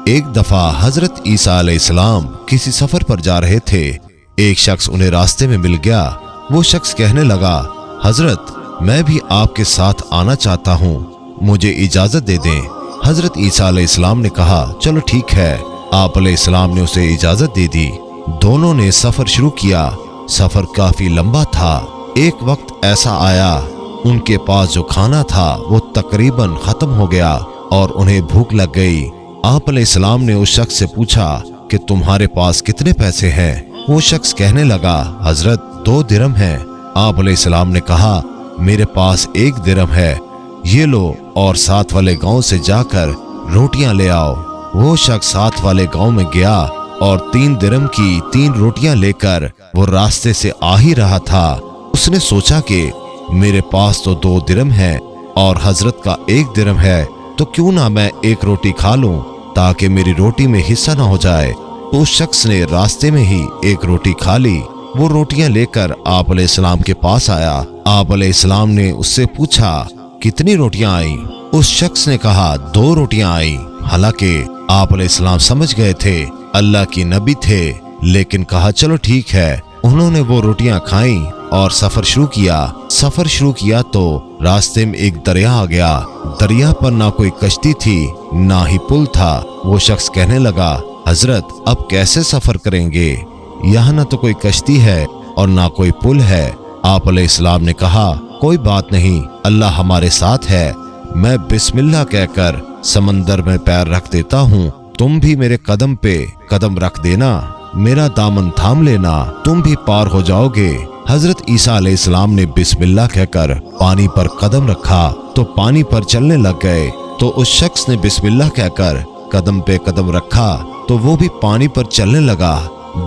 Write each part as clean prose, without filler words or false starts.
ایک دفعہ حضرت عیسیٰ علیہ السلام کسی سفر پر جا رہے تھے۔ ایک شخص انہیں راستے میں مل گیا۔ وہ شخص کہنے لگا، حضرت میں بھی آپ کے ساتھ آنا چاہتا ہوں، مجھے اجازت دے دیں۔ حضرت عیسیٰ علیہ السلام نے کہا، چلو ٹھیک ہے۔ آپ علیہ السلام نے اسے اجازت دے دی۔ دونوں نے سفر شروع کیا۔ سفر کافی لمبا تھا۔ ایک وقت ایسا آیا ان کے پاس جو کھانا تھا وہ تقریباً ختم ہو گیا اور انہیں بھوک لگ گئی۔ آپ علیہ السلام نے اس شخص سے پوچھا کہ تمہارے پاس کتنے پیسے ہیں؟ وہ شخص کہنے لگا، حضرت 2 درہم ہیں۔ آپ علیہ السلام نے کہا، میرے پاس 1 درہم ہے، یہ لو اور ساتھ والے گاؤں سے جا کر روٹیاں لے آؤ۔ وہ شخص ساتھ والے گاؤں میں گیا اور 3 درہم کی 3 روٹیاں لے کر وہ راستے سے آ ہی رہا تھا۔ اس نے سوچا کہ میرے پاس تو 2 درہم ہے اور حضرت کا 1 درہم ہے، تو کیوں نہ میں 1 روٹی کھا لوں تاکہ میری روٹی میں حصہ نہ ہو جائے۔ تو اس شخص نے راستے میں ہی 1 روٹی کھا لی۔ وہ روٹیاں لے کر آپ علیہ السلام کے پاس آیا۔ آپ علیہ السلام نے اس سے پوچھا، کتنی روٹیاں آئیں؟ اس شخص نے کہا، 2 روٹیاں آئیں۔ حالانکہ آپ علیہ السلام سمجھ گئے تھے اللہ کی نبی تھے، لیکن کہا چلو ٹھیک ہے۔ انہوں نے وہ روٹیاں کھائیں اور سفر شروع کیا تو راستے میں ایک دریا آ گیا۔ دریا پر نہ کوئی کشتی تھی نہ ہی پل تھا۔ وہ شخص کہنے لگا، حضرت اب کیسے سفر کریں گے؟ یہاں نہ تو کوئی کشتی ہے اور نہ کوئی پل ہے۔ آپ علیہ السلام نے کہا، کوئی بات نہیں، اللہ ہمارے ساتھ ہے۔ میں بسم اللہ کہہ کر سمندر میں پیر رکھ دیتا ہوں، تم بھی میرے قدم پہ قدم رکھ دینا، میرا دامن تھام لینا، تم بھی پار ہو جاؤ گے۔ حضرت عیسیٰ علیہ السلام نے بسم اللہ کہہ کر پانی پر قدم رکھا تو پانی پر چلنے لگ گئے۔ تو اس شخص نے بسم اللہ کہہ کر قدم پہ قدم رکھا تو وہ بھی پانی پر چلنے لگا۔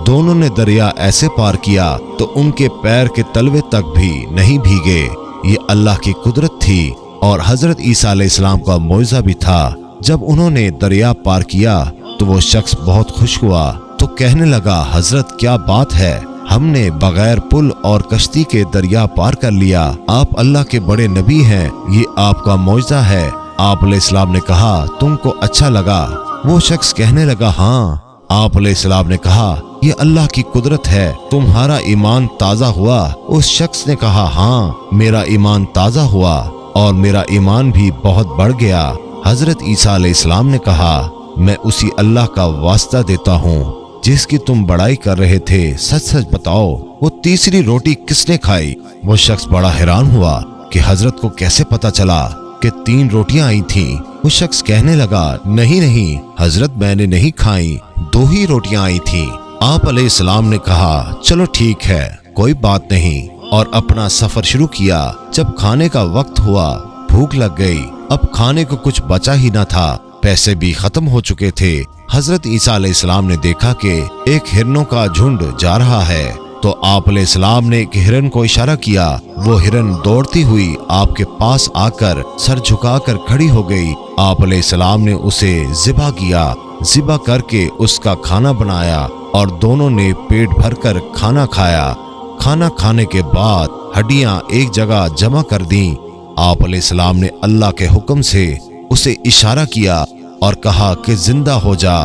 دونوں نے دریا ایسے پار کیا تو ان کے پیر کے تلوے تک بھی نہیں بھیگے۔ یہ اللہ کی قدرت تھی اور حضرت عیسیٰ علیہ السلام کا معجزہ بھی تھا۔ جب انہوں نے دریا پار کیا تو وہ شخص بہت خوش ہوا تو کہنے لگا، حضرت کیا بات ہے، ہم نے بغیر پل اور کشتی کے دریا پار کر لیا۔ آپ اللہ کے بڑے نبی ہیں، یہ آپ کا معجزہ ہے۔ آپ علیہ السلام نے کہا، تم کو اچھا لگا؟ وہ شخص کہنے لگا، ہاں۔ آپ علیہ السلام نے کہا، یہ اللہ کی قدرت ہے، تمہارا ایمان تازہ ہوا؟ اس شخص نے کہا، ہاں میرا ایمان تازہ ہوا اور میرا ایمان بھی بہت بڑھ گیا۔ حضرت عیسیٰ علیہ السلام نے کہا، میں اسی اللہ کا واسطہ دیتا ہوں جس کی تم بڑائی کر رہے تھے، سچ سچ بتاؤ وہ تیسری روٹی کس نے کھائی؟ وہ شخص بڑا حیران ہوا کہ حضرت کو کیسے پتا چلا کہ 3 روٹیاں آئی تھیں۔ وہ شخص کہنے لگا، نہیں حضرت میں نے نہیں کھائی، 2 ہی روٹیاں آئی تھیں۔ آپ علیہ السلام نے کہا، چلو ٹھیک ہے، کوئی بات نہیں، اور اپنا سفر شروع کیا۔ جب کھانے کا وقت ہوا، بھوک لگ گئی، اب کھانے کو کچھ بچا ہی نہ تھا، پیسے بھی ختم ہو چکے تھے۔ حضرت عیسیٰ علیہ السلام نے دیکھا کہ ایک ہرنوں کا جھنڈ جا رہا ہے، تو آپ علیہ السلام نے ایک ہرن کو اشارہ کیا۔ وہ ہرن دوڑتی ہوئی آپ کے پاس آ کر سر جھکا کر کھڑی ہو گئی۔ آپ علیہ السلام نے اسے ذبح کیا، ذبح کر کے اس کا کھانا بنایا اور دونوں نے پیٹ بھر کر کھانا کھایا۔ کھانا کھانے کے بعد ہڈیاں ایک جگہ جمع کر دیں۔ آپ علیہ السلام نے اللہ کے حکم سے اسے اشارہ کیا اور کہا کہ زندہ ہو جا۔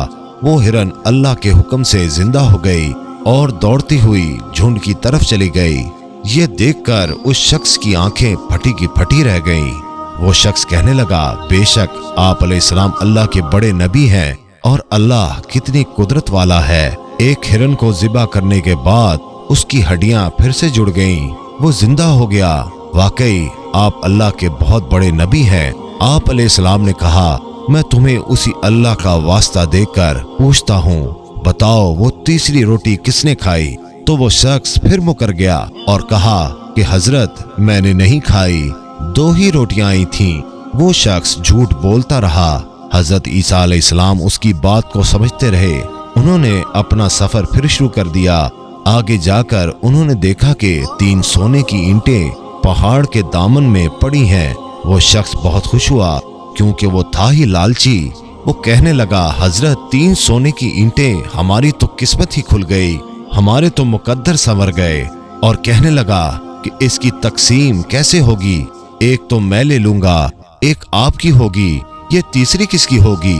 وہ ہرن اللہ کے حکم سے زندہ ہو گئی اور دوڑتی ہوئی جھنڈ کی طرف چلی گئی۔ یہ دیکھ کر اس شخص کی آنکھیں پھٹی کی پھٹی رہ گئیں۔ وہ شخص کہنے لگا، بے شک آپ علیہ السلام اللہ کے بڑے نبی ہیں اور اللہ کتنی قدرت والا ہے۔ ایک ہرن کو ذبح کرنے کے بعد اس کی ہڈیاں پھر سے جڑ گئیں، وہ زندہ ہو گیا۔ واقعی آپ اللہ کے بہت بڑے نبی ہیں۔ آپ علیہ السلام نے کہا، میں تمہیں اسی اللہ کا واسطہ دے کر پوچھتا ہوں، بتاؤ وہ تیسری روٹی کس نے کھائی؟ تو وہ شخص پھر مکر گیا اور کہا کہ حضرت میں نے نہیں کھائی، 2 ہی روٹیاں آئی تھیں۔ وہ شخص جھوٹ بولتا رہا۔ حضرت عیسیٰ علیہ السلام اس کی بات کو سمجھتے رہے۔ انہوں نے اپنا سفر پھر شروع کر دیا۔ آگے جا کر انہوں نے دیکھا کہ 3 سونے کی اینٹیں پہاڑ کے دامن میں پڑی ہیں۔ وہ شخص بہت خوش ہوا کیونکہ وہ تھا ہی لالچی۔ وہ کہنے لگا، حضرت 3 سونے کی اینٹیں، ہماری تو قسمت ہی کھل گئی، ہمارے تو مقدر سنور گئے۔ اور کہنے لگا کہ اس کی تقسیم کیسے ہوگی؟ ایک تو میں لے لوں گا، ایک آپ کی ہوگی، یہ تیسری کس کی ہوگی؟